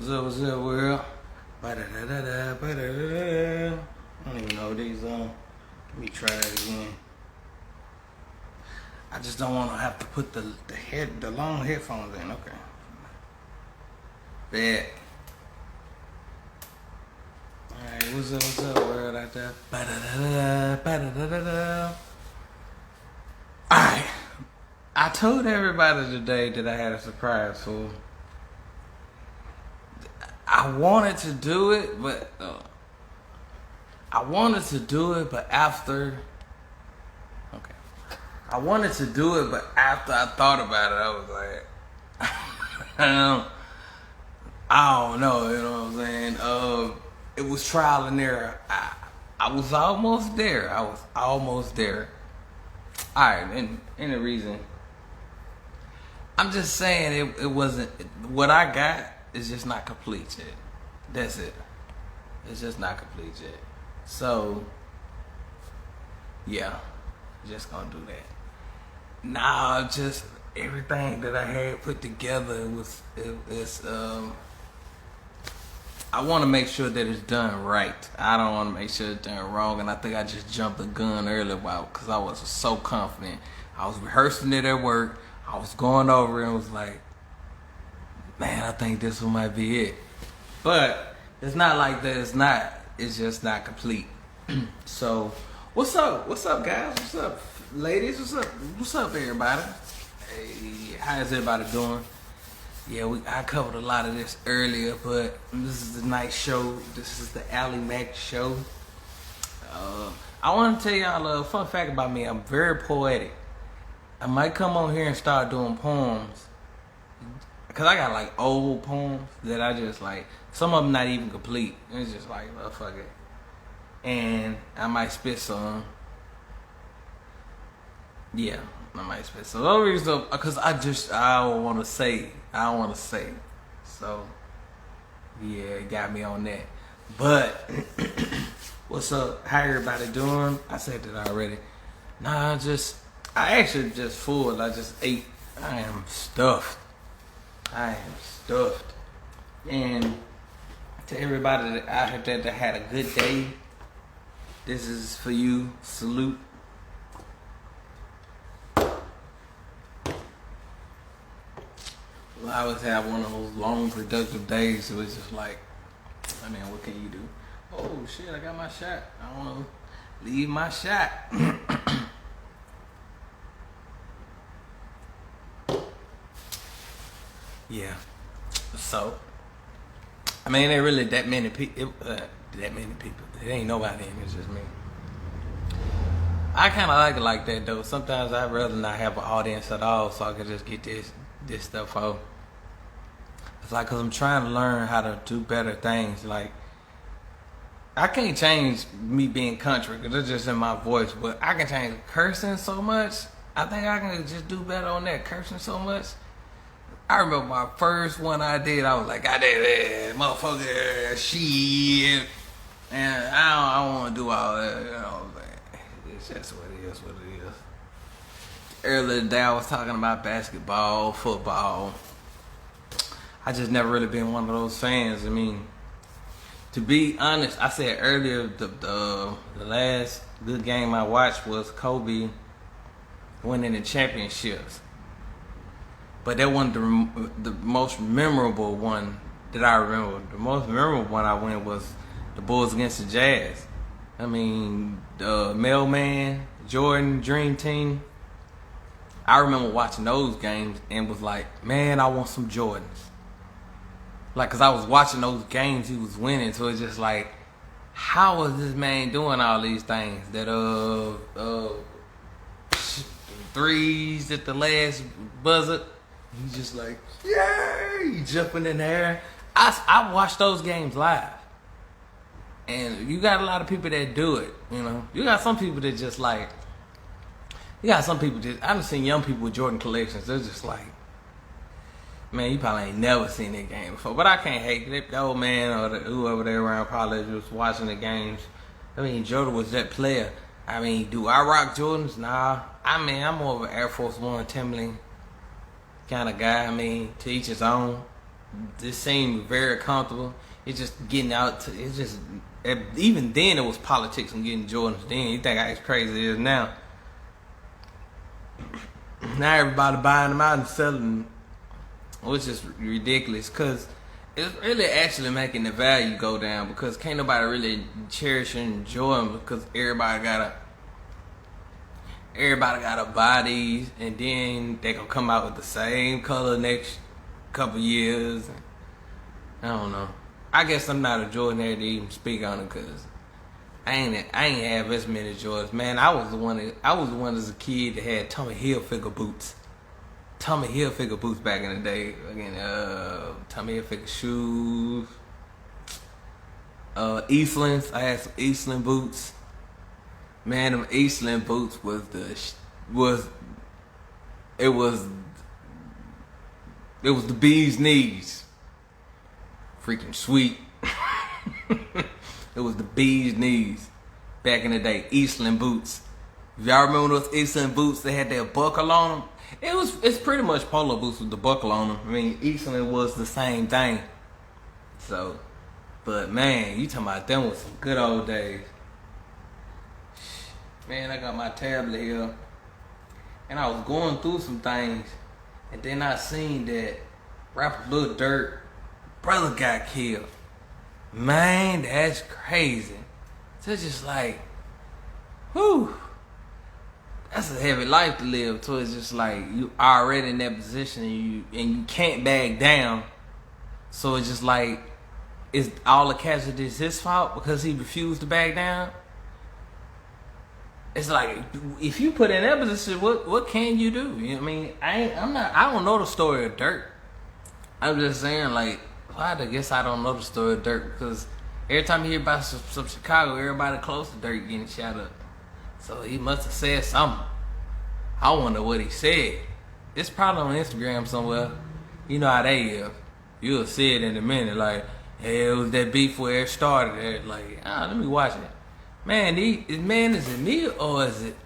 What's up, world? Ba-da-da-da-da, ba-da-da-da. I don't even know these Let me try that again. I just don't want to have to put the long headphones in. Okay. Bad. Alright, what's up, world out there? Ba-da-da-da, ba-da-da-da-da. Alright. I told everybody today that I had a surprise for. I wanted to do it, but after. Okay. I wanted to do it, but after I thought about it, I was like, I don't know. You know what I'm saying? It was trial and error. I was almost there. All right, and the reason. I'm just saying it wasn't what I got. It's just not complete yet. That's it. It's just not complete yet. So, yeah, just gonna do that. Nah, just everything that I had put together I want to make sure that it's done right. I don't want to make sure it's done wrong, and I think I just jumped the gun earlier because I was so confident. I was rehearsing it at work. I was going over it and was like, man, I think this one might be it. But it's not like that. It's just not complete. So, what's up? What's up, guys? What's up, ladies? What's up? What's up, everybody? Hey, how is everybody doing? Yeah, I covered a lot of this earlier, but this is the night show. This is the Ally Mac show. I want to tell y'all a fun fact about me. I'm very poetic. I might come on here and start doing poems. Cause I got like old poems that I just like. Some of them not even complete. It's just like, oh, fuck it. And I might spit some. Yeah, I might spit some. The only reason, cause I don't want to say. So, yeah, it got me on that. But what's up? How everybody doing? I said that already. Nah, I actually just full. I just ate. I am stuffed. And to everybody that out there that had a good day, this is for you. Salute. Well, I always have one of those long, productive days, so it's just like, I mean, what can you do? Oh, shit, I got my shot. I don't want to leave my shot. Yeah. So, I mean, there really that many people. It ain't nobody in it, it's just me. I kind of like it like that, though. Sometimes I'd rather not have an audience at all, so I can just get this stuff out. It's like, cause I'm trying to learn how to do better things. Like, I can't change me being country, cause it's just in my voice. But I can change cursing so much. I think I can just do better on that cursing so much. I remember my first one I did. I was like, I did that, motherfucker, shit, and I don't want to do all that. You know, it's just what it is. Earlier today, I was talking about basketball, football. I just never really been one of those fans. I mean, to be honest, I said earlier the last good game I watched was Kobe winning the championships. But that wasn't the most memorable one that I remember. The most memorable one I went was the Bulls against the Jazz. I mean, the Mailman, Jordan, Dream Team. I remember watching those games and was like, man, I want some Jordans. Like, cause I was watching those games he was winning, so it's just like, how is this man doing all these things? That threes at the last buzzer. He's just like, yay, jumping in the air. I watched those games live. And you got a lot of people that do it, you know. You got some people that just like, I've seen young people with Jordan collections. They're just like, man, you probably ain't never seen that game before. But I can't hate it. The old man or whoever they around probably just watching the games. I mean, Jordan was that player. I mean, do I rock Jordans? Nah. I mean, I'm more of an Air Force One, Timberland kind of guy. I mean, to each his own. This seemed very comfortable. It's just getting out to, it's just, even then it was politics and getting Jordans then. You think how crazy it is now? Now everybody buying them out and selling them, which is ridiculous because it's really actually making the value go down because can't nobody really cherish and enjoy them because everybody gotta buy these and then they gonna come out with the same color next couple years. I don't know. I guess I'm not a Jordan head to even speak on it because I ain't have as many Jordans. Man, I was the one as a kid that had Tommy Hilfiger boots. Tommy Hilfiger boots back in the day. Again, Tommy Hilfiger shoes. Eastlands. I had some Eastland boots. Man, them Eastland boots was the bee's knees. Freaking sweet. It was the bee's knees back in the day. Eastland boots. If y'all remember those Eastland boots, they had that buckle on them. It's pretty much polo boots with the buckle on them. I mean, Eastland was the same thing. So, but man, you talking about them was some good old days. Man, I got my tablet here, and I was going through some things, and then I seen that rapper Lil Durk brother got killed. Man, that's crazy. So it's just like, whew. That's a heavy life to live. So it's just like you already in that position and you can't back down. So it's just like, is all the casualties his fault because he refused to back down? It's like if you put in that position, what can you do? You know what I mean? I don't know the story of Dirk. I'm just saying like, I guess I don't know the story of Dirk because every time you hear about some Chicago, everybody close to Dirk getting shot up. So he must have said something. I wonder what he said. It's probably on Instagram somewhere. You know how they is. You'll see it in a minute. Like, hey, it was that beef where it started. Like, let me watch it. Man, is it me or is it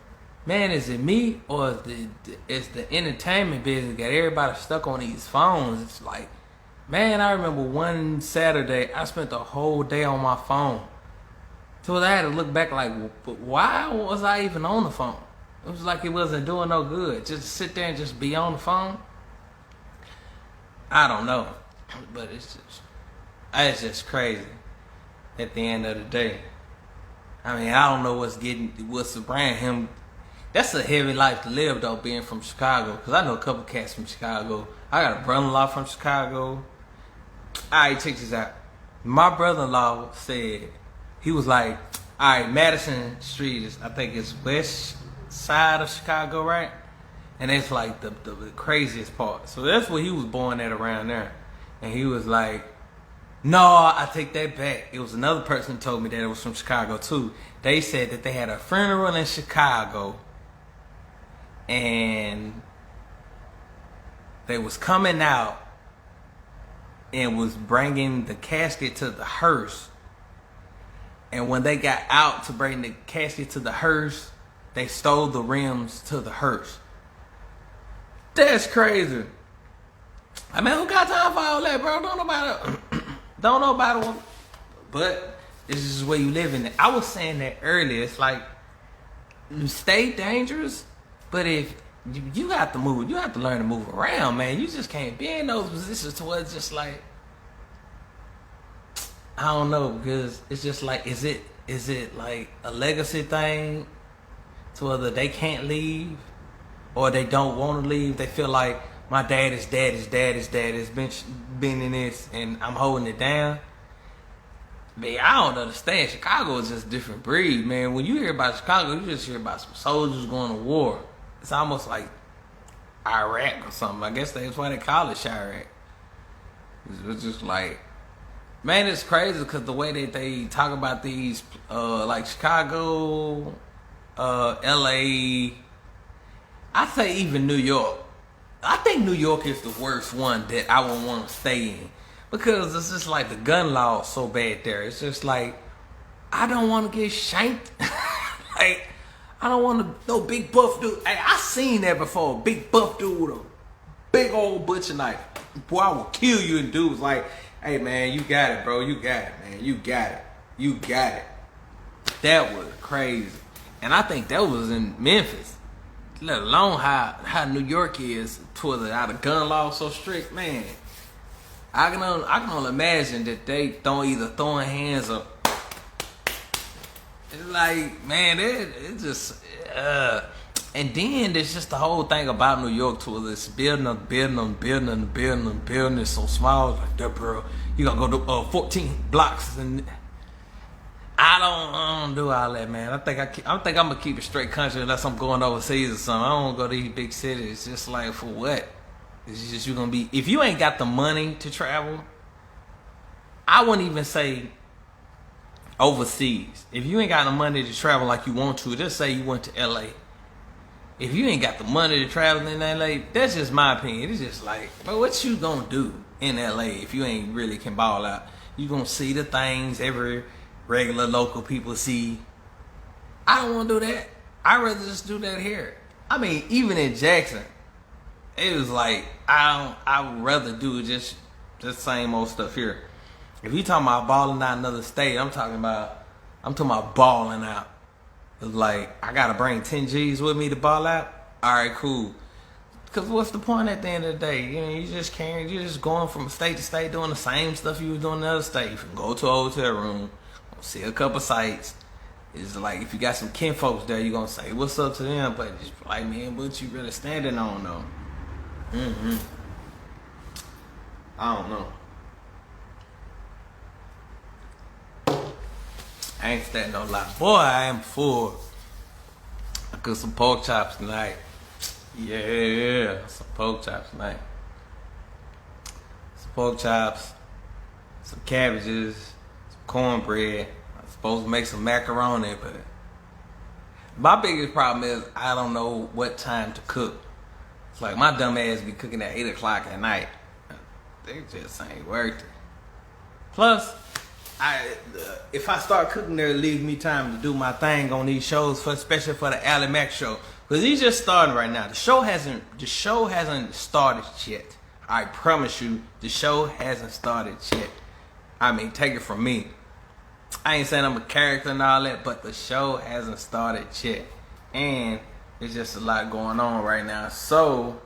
the entertainment business got everybody stuck on these phones? It's like, man, I remember one Saturday I spent the whole day on my phone. So I had to look back like, why was I even on the phone? It was like it wasn't doing no good. Just sit there and just be on the phone. I don't know. But it's just crazy at the end of the day. I mean, I don't know what's around him. That's a heavy life to live though, being from Chicago. Because I know a couple cats from Chicago. I got a brother-in-law from Chicago. Alright, check this out. My brother-in-law said, he was like, alright, Madison Street is, I think it's west side of Chicago, right? And it's like the craziest part. So that's where he was born at around there. And he was like, no, I take that back. It was another person who told me that it was from Chicago too. They said that they had a funeral in Chicago and they was coming out and was bringing the casket to the hearse. And when they got out to bring the casket to the hearse, they stole the rims to the hearse. That's crazy. I mean, who got time for all that, bro? Don't know about it. But this is where you live in. I was saying that earlier. It's like, you stay dangerous, but if you have to move, you have to learn to move around, man. You just can't be in those positions to where it's just like, I don't know, because it's just like, is it like a legacy thing to whether they can't leave or they don't want to leave? They feel like my dad's dad's been in this and I'm holding it down. Man, I don't understand. Chicago is just a different breed, man. When you hear about Chicago, you just hear about some soldiers going to war. It's almost like Iraq or something. I guess that's why they call it Chirac. It's just like, man, it's crazy because the way that they talk about these, like Chicago, LA, I say even New York. I think New York is the worst one that I would want to stay in because it's just like the gun law is so bad there. It's just like, I don't want to get shanked. Like, I don't want no big buff dude. Hey, I seen that before. Big buff dude with a big old butcher knife. Boy, I will kill you. And dude was like, hey man, you got it, bro. You got it, man. You got it. You got it. That was crazy. And I think that was in Memphis. Let alone how New York is towards how the gun law so strict, man. I can only imagine that they don't either throwing hands or it's like, man, it just and then there's just the whole thing about New York to this building is so small like that, bro. You gonna go to 14 blocks and I don't do all that, man. I think I'm gonna keep it straight country unless I'm going overseas or something. I don't go to these big cities. It's just like for what? It's just you gonna be if you ain't got the money to travel. I wouldn't even say overseas. If you ain't got the money to travel like you want to, just say you went to LA. If you ain't got the money to travel in LA, that's just my opinion. It's just like, but what you gonna do in LA if you ain't really can ball out? You gonna see the things every regular local people see. I don't wanna do that. I'd rather just do that here. I mean, even in Jackson, it was like I would rather do just the same old stuff here. If you talking about balling out another state, I'm talking about balling out. It's like I gotta bring 10 G's with me to ball out. All right, cool. Cause what's the point at the end of the day? You know, you just can't. You're just going from state to state doing the same stuff you was doing in the other state. You can go to a hotel room, see a couple sites. It's like if you got some kin folks there, you gonna say what's up to them. But just like, man, what you really standing on though? I don't know. I ain't standing no lie. Boy, I am full. I cooked some pork chops tonight. Yeah, some pork chops tonight. Some pork chops, some cabbages, some cornbread. I'm supposed to make some macaroni, but my biggest problem is I don't know what time to cook. It's like my dumb ass be cooking at 8 o'clock at night. They just ain't worth it. Plus, if I start cooking there, it leaves me time to do my thing on these shows, especially for the Ally Mac show, because he's just starting right now. The show hasn't started yet. I promise you, the show hasn't started yet. I mean, take it from me. I ain't saying I'm a character and all that, but the show hasn't started yet, and there's just a lot going on right now. So,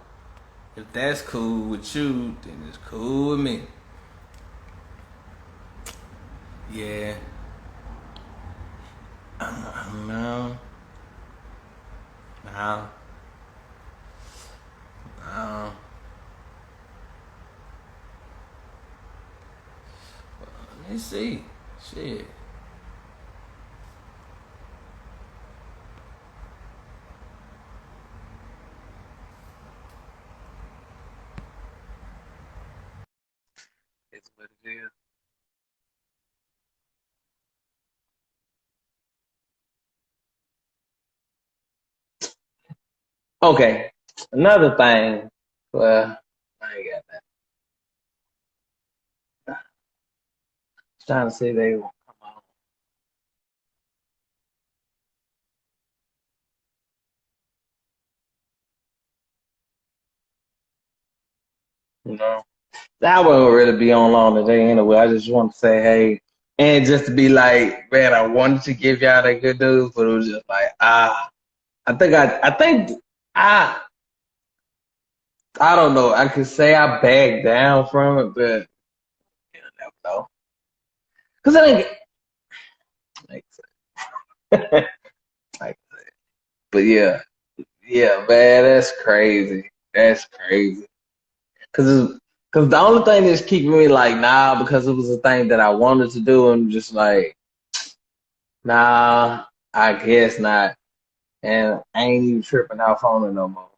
if that's cool with you, then it's cool with me. Yeah. No. No. No. Let me see. Shit. It's what it is. Okay. Another thing. Well, I ain't got that. Trying to say they won't come on. You know, that won't really be on long today anyway. I just want to say hey, and just to be like, man, I wanted to give y'all that good news, but it was just like, I think I don't know. I could say I backed down from it, but you never know. Cause I didn't like, like, but yeah, yeah, man, that's crazy. That's crazy. Cause the only thing that's keeping me like nah, because it was a thing that I wanted to do, and just like nah, I guess not, and I ain't even tripping off on it no more.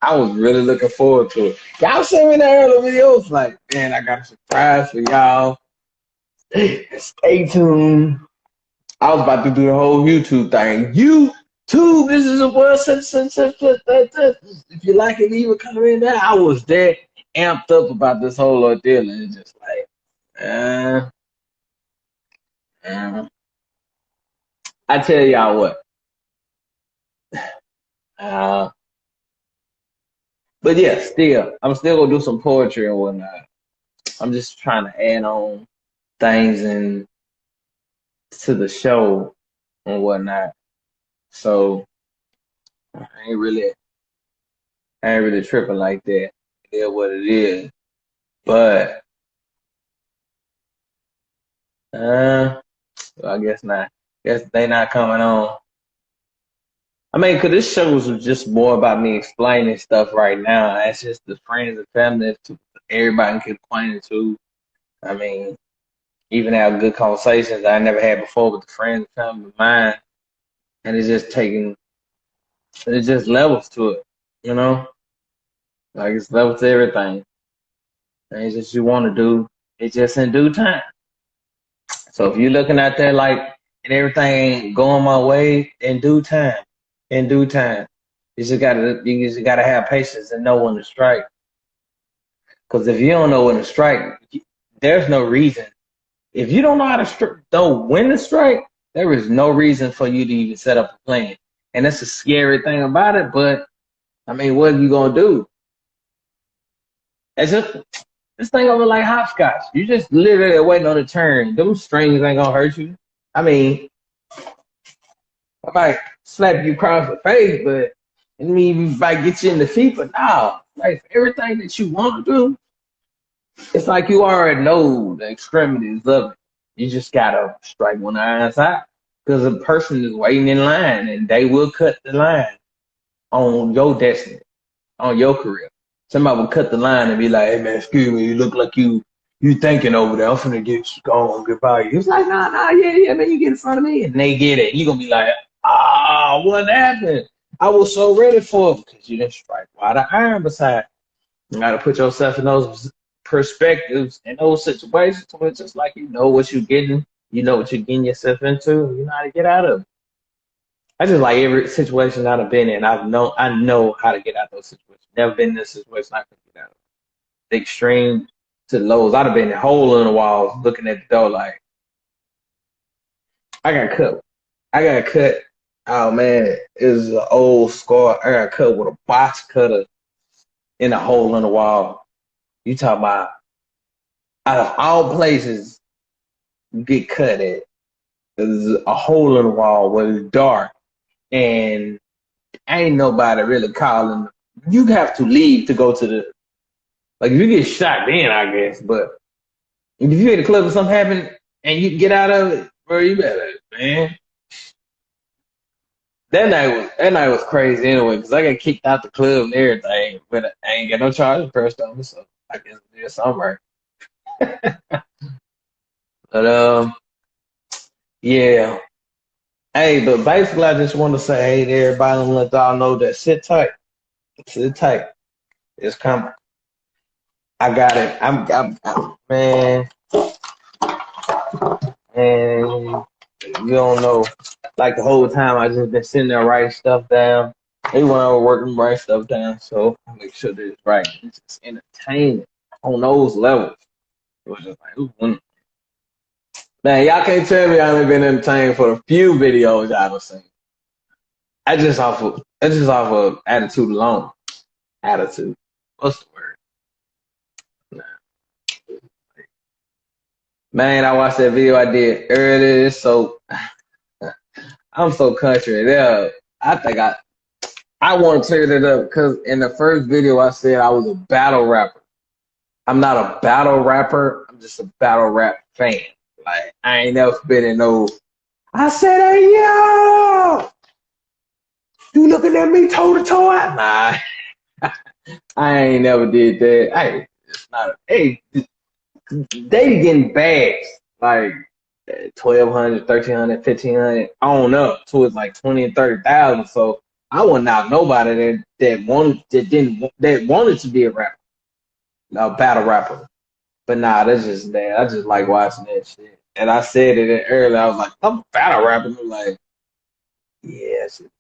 I was really looking forward to it. Y'all seen me in the earlier videos, like man, I got a surprise for y'all. Stay tuned. I was about to do the whole YouTube thing. YouTube, this is a world such. If you like it, leave a comment there. I was there amped up about this whole ordeal, and it's just like, uh, uh. I tell y'all what, uh, But yeah, still, I'm still gonna do some poetry and whatnot. I'm just trying to add on things and to the show and whatnot. So I ain't really, I ain't really tripping like that. It is what it is. But I guess not. Guess they not coming on. I mean, cause this show was just more about me explaining stuff right now. That's just the friends and family to everybody can get acquainted to. I mean, even have good conversations I never had before with the friends and family of mine. And it's just levels to it, you know? Like it's levels to everything. And it's just you want to do, it's just in due time. So if you're looking out there like, and everything ain't going my way, in due time, in due time. You just gotta have patience and know when to strike. Because if you don't know when to strike, there's no reason. If you don't know how to know when to strike, there is no reason for you to even set up a plan. And that's the scary thing about it. But I mean, what are you gonna do? It's just this thing over like hopscotch. You just literally waiting on a turn. Those strings ain't gonna hurt you. I mean, I might slap you across the face, but I mean, if I get you in the feet, but nah, like everything that you want to do, it's like you already know the extremities of it. You just gotta strike one iron out because a person is waiting in line and they will cut the line on your destiny, on your career. Somebody will cut the line and be like, "Hey man, excuse me, you look like you thinking over there. I'm finna get you going, goodbye." He's like, "Nah, yeah, man, you get in front of me," and they get it. You gonna be like, "Ah, what happened? I was so ready for it because you didn't strike while the iron beside." You gotta put yourself in those perspectives in those situations where it's just like you know what you're getting, you know what you're getting yourself into, and you know how to get out of it. I just like every situation I've been in, I know how to get out of those situations. Never been in this situation I couldn't get out of. The extreme to the lows. I'd have been a hole in the wall looking at the door like I got cut. I got cut. Oh man, it was an old scar. I got cut with a box cutter in a hole in the wall. You talking about out of all places you get cut at. There's a hole in the wall where it's dark and ain't nobody really calling. You have to leave to go to the like if you get shot then I guess, but if you at a club or something happen and you get out of it, bro, you better man. That night was crazy anyway, because I got kicked out the club and everything, but I ain't got no charges pressed on me, so I guess there's something right. But yeah. Hey, but basically I just want to say hey to everybody and let y'all know that sit tight. Sit tight. It's coming. I got it. Man, and you don't know. Like the whole time I just been sitting there writing stuff down. Even when I was working, write stuff down. So I make sure that it's right. It's just entertaining on those levels. It was just like, ooh, man, y'all can't tell me I haven't been entertained for the few videos y'all have seen. That's just off of attitude alone. Attitude. What's the word? Nah. Man, I watched that video I did earlier. So I'm so country. Yeah, I think I want to clear that up because in the first video I said I was a battle rapper. I'm not a battle rapper. I'm just a battle rap fan. Like I ain't never been in no. I said, "Hey yo, you looking at me toe to toe?" Nah, I ain't never did that. Hey, it's not. Hey, they getting bags like 1,200, 1,300, 1,500 on up to it's like 20 and 30,000. So I wouldn't out nobody that wanted to be a rapper, a battle rapper. But nah, that's just that. I just like watching that shit. And I said it earlier. I was like, I'm a battle rapper. I'm like, yeah, shit.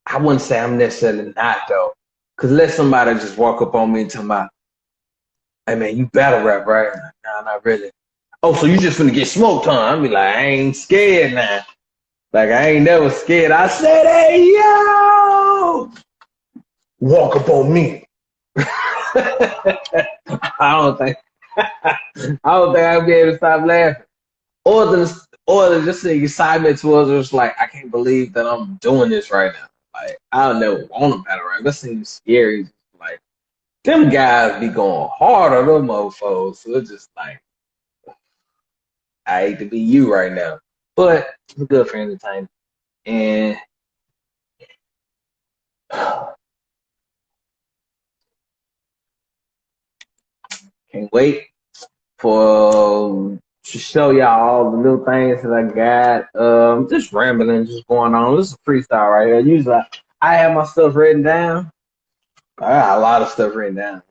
I wouldn't say I'm necessarily not though. Cause let somebody just walk up on me and tell me, "Hey man, you battle rap, right?" I'm like, nah, not really. "Oh, so you just finna get smoked, huh?" I be like, I ain't scared now. Like I ain't never scared. I said, "Hey yo." oh, walk up on me. I don't think I don't think I'd be able to stop laughing. Or just the excitement towards us, like I can't believe that I'm doing this right now. Like I'll never want a battle rap. That seems scary. Like them guys be going hard on them mofos. So it's just like I hate to be you right now. But it's good for entertainment. And can't wait for to show y'all all the new things that I got. Just rambling, just going on. This is a freestyle right here. Usually I have my stuff written down. I got a lot of stuff written down.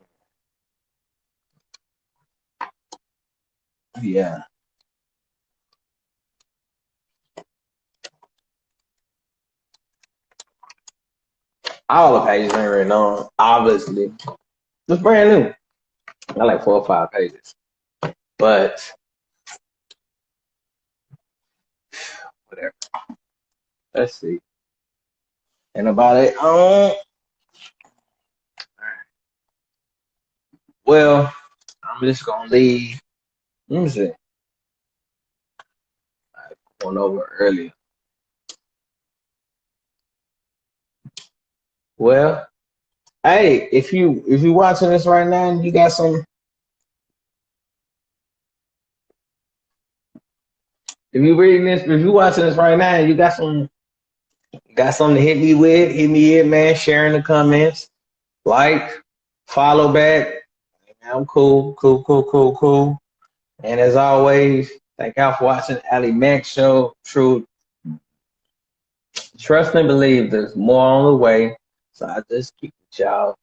Yeah. All the pages ain't written on, obviously. It's brand new. I like 4 or 5 pages. But whatever. Let's see. And about it. Well, I'm just gonna leave. Let me see. I went over earlier. Well, hey, if you watching this right now and you got some, if you reading this, if you watching this right now and you got something to hit me with, hit me in, man. Share in the comments, like, follow back. I'm cool, cool, cool, cool, cool. And as always, thank y'all for watching Ali Mac Show. True, trust and believe there's more on the way. So I just keep it y'all.